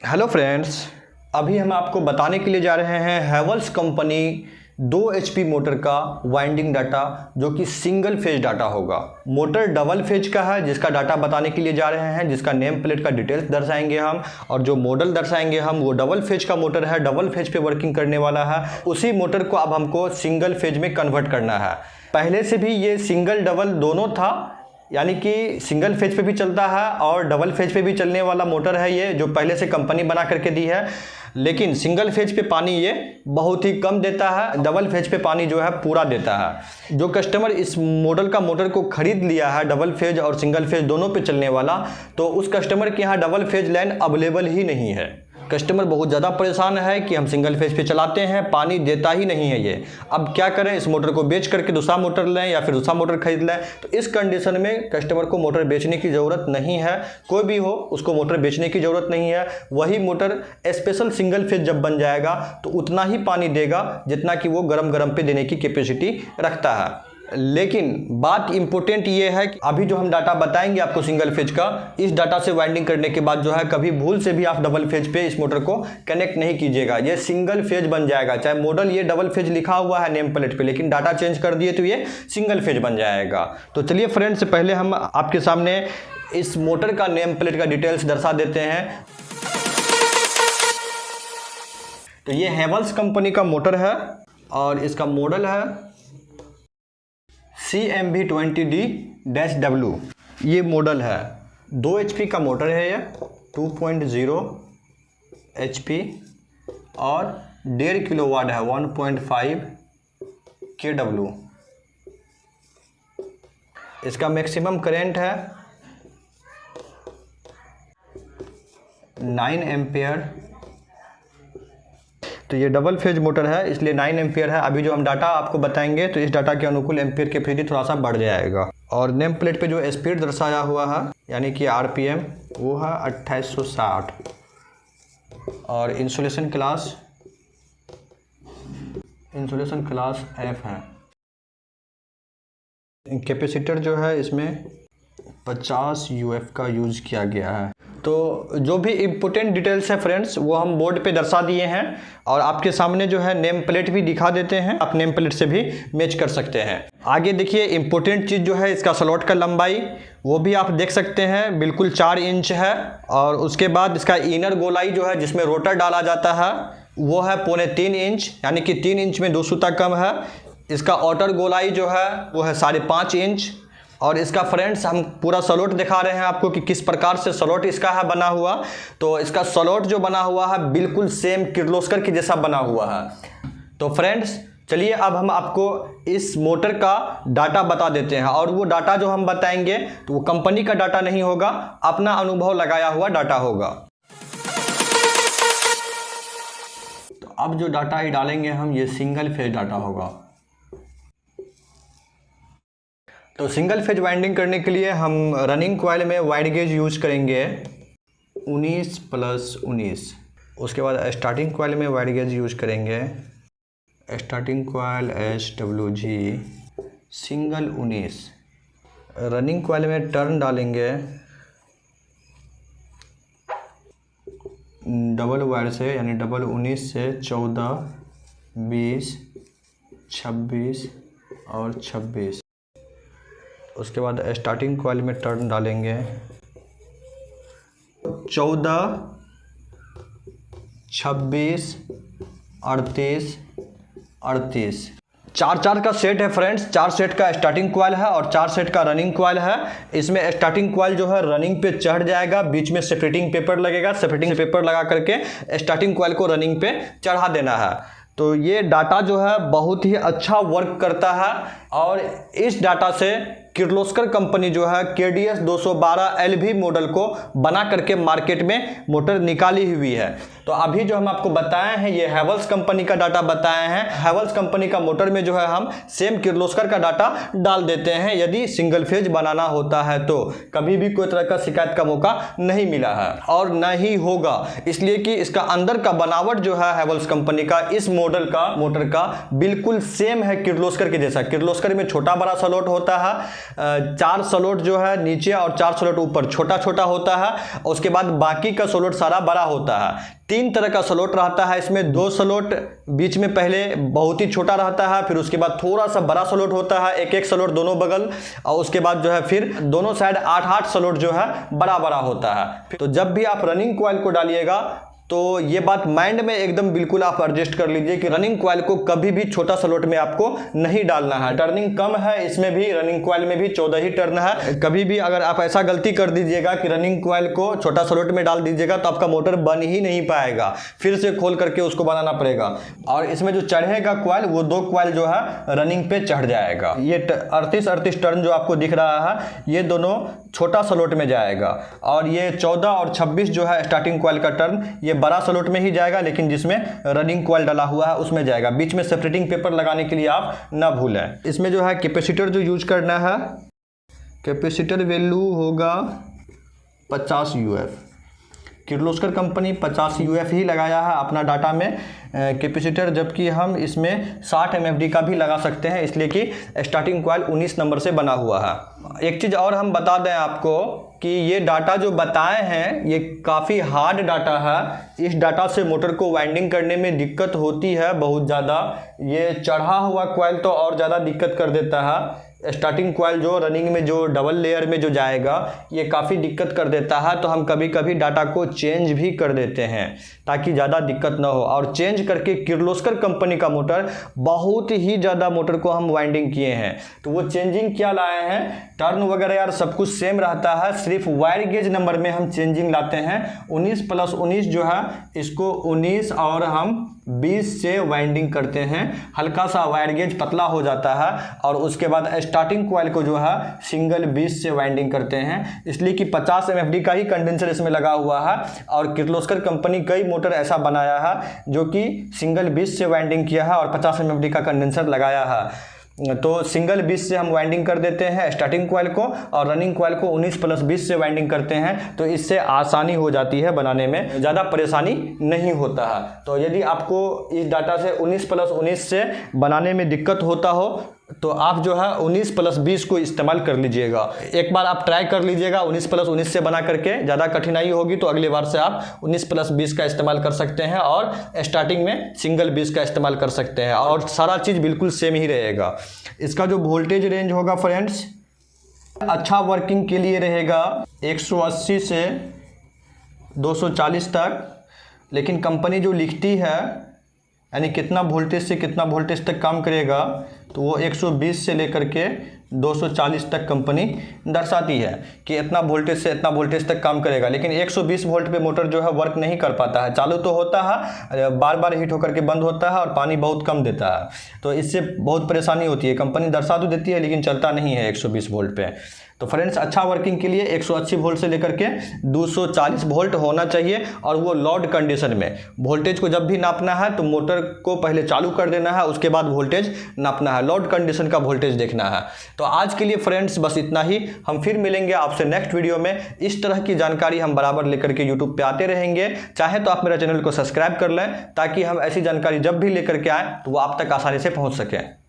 Hello friends, अभी हम आपको बताने के लिए जा रहे हैं हैवेल्स कंपनी 2 HP मोटर का वाइंडिंग डाटा जो कि सिंगल फेज डाटा होगा। मोटर डबल फेज का है जिसका डाटा बताने के लिए जा रहे हैं, जिसका नेम प्लेट का डिटेल्स दर्शाएंगे हम और जो मॉडल दर्शाएंगे हम वो डबल फेज का मोटर है, डबल फेज पे वर्किंग करने वाला है। उसी मोटर को अब हमको सिंगल फेज में कन्वर्ट करना है। पहले से भी ये सिंगल डबल दोनों था, यानी कि सिंगल फेज पे भी चलता है और डबल फेज पे भी चलने वाला मोटर है ये, जो पहले से कंपनी बना करके दी है। लेकिन सिंगल फेज पे पानी ये बहुत ही कम देता है, डबल फेज पे पानी जो है पूरा देता है। जो कस्टमर इस मॉडल का मोटर को खरीद लिया है डबल फेज और सिंगल फेज दोनों पे चलने वाला, तो उस कस्टमर के यहाँ डबल फेज लाइन अवेलेबल ही नहीं है। कस्टमर बहुत ज़्यादा परेशान है कि हम सिंगल फेज पे चलाते हैं, पानी देता ही नहीं है ये। अब क्या करें, इस मोटर को बेच करके दूसरा मोटर लें या फिर दूसरा मोटर खरीद लें। तो इस कंडीशन में कस्टमर को मोटर बेचने की ज़रूरत नहीं है। कोई भी हो उसको मोटर बेचने की ज़रूरत नहीं है। वही मोटर स्पेशल सिंगल फेज जब बन जाएगा तो उतना ही पानी देगा जितना कि वो गरम गरम पे देने की कैपेसिटी रखता है। लेकिन बात इंपॉर्टेंट ये है कि अभी जो हम डाटा बताएंगे आपको सिंगल फेज का, इस डाटा से वाइंडिंग करने के बाद जो है कभी भूल से भी आप डबल फेज पे इस मोटर को कनेक्ट नहीं कीजिएगा। ये सिंगल फेज बन जाएगा। चाहे मॉडल ये डबल फेज लिखा हुआ है नेम प्लेट पे, लेकिन डाटा चेंज कर दिए तो ये सिंगल फेज बन जाएगा। तो चलिए फ्रेंड्स, पहले हम आपके सामने इस मोटर का नेम प्लेट का डिटेल्स दर्शा देते हैं। तो ये हैवेल्स कंपनी का मोटर है और इसका मॉडल है CMV20D-W। ये मॉडल है, 2 HP का मोटर है ये, 2.0 HP और 1.5 किलोवाट है, 1.5 kW। इसका मैक्सिमम करंट है 9 एम्पियर। तो ये डबल फेज मोटर है इसलिए 9 एम्पियर है। अभी जो हम डाटा आपको बताएंगे तो इस डाटा के अनुकूल एम्पियर की एफिशिएंसी थोड़ा सा बढ़ जाएगा। और नेम प्लेट पे जो स्पीड दर्शाया हुआ है यानी कि RPM वो है 2860। और इंसुलेशन क्लास F है। कैपेसिटर जो है इसमें 50 UF का यूज किया गया है। तो जो भी इम्पोर्टेंट डिटेल्स है फ्रेंड्स वो हम बोर्ड पे दर्शा दिए हैं और आपके सामने जो है नेम प्लेट भी दिखा देते हैं, आप नेम प्लेट से भी मैच कर सकते हैं। आगे देखिए इम्पोर्टेंट चीज़ जो है इसका स्लॉट का लंबाई वो भी आप देख सकते हैं, बिल्कुल 4 इंच है। और उसके बाद इसका इनर गोलाई जो है जिसमें रोटर डाला जाता है वो है 3.25 इंच, यानी कि 3 इंच में 2 सूता कम है। इसका आउटर गोलाई जो है वो है 5.5 इंच। और इसका फ्रेंड्स हम पूरा स्लॉट दिखा रहे हैं आपको कि किस प्रकार से स्लॉट इसका है बना हुआ। तो इसका स्लॉट जो बना हुआ है बिल्कुल सेम किर्लोस्कर के जैसा बना हुआ है। तो फ्रेंड्स चलिए अब हम आपको इस मोटर का डाटा बता देते हैं। और वो डाटा जो हम बताएंगे तो वो कंपनी का डाटा नहीं होगा, अपना अनुभव लगाया हुआ डाटा होगा। तो अब जो डाटा ही डालेंगे हम ये सिंगल फेज डाटा होगा। तो सिंगल फेज वाइंडिंग करने के लिए हम रनिंग कॉइल में वाइड गेज यूज करेंगे 19+19। उसके बाद स्टार्टिंग कॉइल में वाइड गेज यूज करेंगे starting coil SWG single 19। Running coil में टर्न डालेंगे डबल वायर से, यानी डबल 19 से 14, 20, 26 और 26। उसके बाद स्टार्टिंग कॉइल में टर्न डालेंगे 14, 26, 38, 38। 4 का सेट है फ्रेंड्स। 4 सेट का स्टार्टिंग कॉइल है और 4 सेट का रनिंग कॉइल है। इसमें स्टार्टिंग कॉइल जो है रनिंग पे चढ़ जाएगा, बीच में सेपरेटिंग पेपर लगेगा। सेपरेटिंग पेपर लगा करके स्टार्टिंग कॉइल को रनिंग पे चढ़ा देना है। तो ये डाटा जो है बहुत ही अच्छा वर्क करता है। और इस डाटा से किर्लोस्कर कंपनी जो है KDS 212 LV मॉडल को बना करके मार्केट में मोटर निकाली हुई है। तो अभी जो हम आपको बताए हैं ये हैवेल्स कंपनी का डाटा बताए हैं। हैवेल्स कंपनी का मोटर में जो है हम सेम किर्लोस्कर का डाटा डाल देते हैं यदि सिंगल फेज बनाना होता है तो। कभी भी कोई तरह का शिकायत का मौका नहीं मिला है और न ही होगा, इसलिए कि इसका अंदर का बनावट जो है हैवेल्स कंपनी का इस मॉडल का मोटर का बिल्कुल सेम है किर्लोस्कर के जैसा। किर्लोस्कर में छोटा बड़ा स्लॉट होता है 4 स्लॉट जो है नीचे और 4 स्लॉट ऊपर छोटा छोटा होता है, उसके बाद बाकी का स्लॉट सारा बड़ा होता है। 3 तरह का स्लॉट रहता है इसमें। 2 स्लॉट बीच में पहले बहुत ही छोटा रहता है, फिर उसके बाद थोड़ा सा बड़ा स्लॉट होता है, एक स्लॉट दोनों बगल, और उसके बाद जो है फिर दोनों साइड 8-8 स्लॉट जो है बड़ा बड़ा होता है। तो जब भी आप रनिंग कॉइल को डालिएगा तो ये बात माइंड में एकदम बिल्कुल आप एडजस्ट कर लीजिए कि रनिंग कॉइल को कभी भी छोटा स्लॉट में आपको नहीं डालना है। टर्निंग कम है इसमें भी, रनिंग कॉइल में भी 14 ही टर्न है। कभी भी अगर आप ऐसा गलती कर दीजिएगा कि रनिंग कॉइल को छोटा स्लॉट में डाल दीजिएगा तो आपका मोटर बन ही नहीं पाएगा, फिर से खोल करके उसको बनाना पड़ेगा। और इसमें जो चढ़ेगा कॉइल वो 2 कॉइल जो है रनिंग पे चढ़ जाएगा। ये 38 टर्न जो आपको दिख रहा है ये दोनों छोटा स्लॉट में जाएगा, और ये 14 और 26 जो है स्टार्टिंग कॉइल का टर्न ये बड़ा स्लॉट में ही जाएगा, लेकिन जिसमें रनिंग कॉइल डाला हुआ है उसमें जाएगा। बीच में सेपरेटिंग पेपर लगाने के लिए आप ना भूलें। इसमें जो है कैपेसिटर जो यूज करना है, कैपेसिटर वैल्यू होगा 50 UF। किर्लोस्कर कंपनी 50 UF ही लगाया है अपना डाटा में कैपेसिटर, जबकि हम इसमें 60 MFD का भी लगा सकते हैं, इसलिए कि स्टार्टिंग कॉइल 19 नंबर से बना हुआ है। एक चीज़ और हम बता दें आपको कि ये डाटा जो बताए हैं ये काफ़ी हार्ड डाटा है। इस डाटा से मोटर को वाइंडिंग करने में दिक्कत होती है बहुत ज़्यादा। ये चढ़ा हुआ कॉइल तो और ज़्यादा दिक्कत कर देता है। स्टार्टिंग कॉइल जो रनिंग में जो डबल लेयर में जो जाएगा ये काफ़ी दिक्कत कर देता है, तो हम कभी कभी डाटा को चेंज भी कर देते हैं ताकि ज़्यादा दिक्कत ना हो। और चेंज करके किर्लोस्कर कंपनी का मोटर बहुत ही ज़्यादा मोटर को हम वाइंडिंग किए हैं। तो वो चेंजिंग क्या लाए हैं, टर्न वगैरह यार सब कुछ सेम रहता है, सिर्फ वायर गेज नंबर में हम चेंजिंग लाते हैं। 19 + 19 जो है इसको 19 और हम 20 से वाइंडिंग करते हैं। हल्का सा वायर गेज पतला हो जाता है, और उसके बाद स्टार्टिंग कॉइल को जो है सिंगल 20 से वाइंडिंग करते हैं, इसलिए कि 50 MFD का ही कंडेंसर इसमें लगा हुआ है। और किर्लोस्कर कंपनी कई मोटर ऐसा बनाया है जो कि सिंगल 20 से वाइंडिंग किया है और 50 MFD का कंडेंसर लगाया है। तो सिंगल 20 से हम वाइंडिंग कर देते हैं स्टार्टिंग कॉइल को, और रनिंग कॉइल को 19 + 20 से वाइंडिंग करते हैं, तो इससे आसानी हो जाती है बनाने में, ज़्यादा परेशानी नहीं होता है। तो यदि आपको इस डाटा से 19 + 19 से बनाने में दिक्कत होता हो तो आप जो है 19 + 20 को इस्तेमाल कर लीजिएगा। एक बार आप ट्राई कर लीजिएगा 19 + 19 से बना करके, ज़्यादा कठिनाई होगी तो अगली बार से आप 19 + 20 का इस्तेमाल कर सकते हैं, और स्टार्टिंग में सिंगल 20 का इस्तेमाल कर सकते हैं, और सारा चीज़ बिल्कुल सेम ही रहेगा। इसका जो वोल्टेज रेंज होगा फ्रेंड्स, अच्छा वर्किंग के लिए रहेगा 180 से 240 तक, लेकिन कंपनी जो लिखती है यानी कितना वोल्टेज से कितना वोल्टेज तक काम करेगा तो वो 120 से लेकर के 240 तक कंपनी दर्शाती है कि इतना वोल्टेज से इतना वोल्टेज तक काम करेगा। लेकिन 120 वोल्ट पे मोटर जो है वर्क नहीं कर पाता है, चालू तो होता है, बार बार हीट होकर के बंद होता है और पानी बहुत कम देता है, तो इससे बहुत परेशानी होती है। कंपनी दर्शा तो देती है लेकिन चलता नहीं है 120 वोल्ट पे। तो फ्रेंड्स अच्छा वर्किंग के लिए 180 वोल्ट से लेकर के 240 वोल्ट होना चाहिए, और वो लोड कंडीशन में। वोल्टेज को जब भी नापना है तो मोटर को पहले चालू कर देना है, उसके बाद वोल्टेज नापना है, लोड कंडीशन का वोल्टेज देखना है। तो आज के लिए फ्रेंड्स बस इतना ही। हम फिर मिलेंगे आपसे नेक्स्ट वीडियो में। इस तरह की जानकारी हम बराबर लेकर के यूट्यूब पे आते रहेंगे। चाहे तो आप मेरा चैनल को सब्सक्राइब कर लें ताकि हम ऐसी जानकारी जब भी लेकर के आएँ तो वो आप तक आसानी से पहुँच सकें।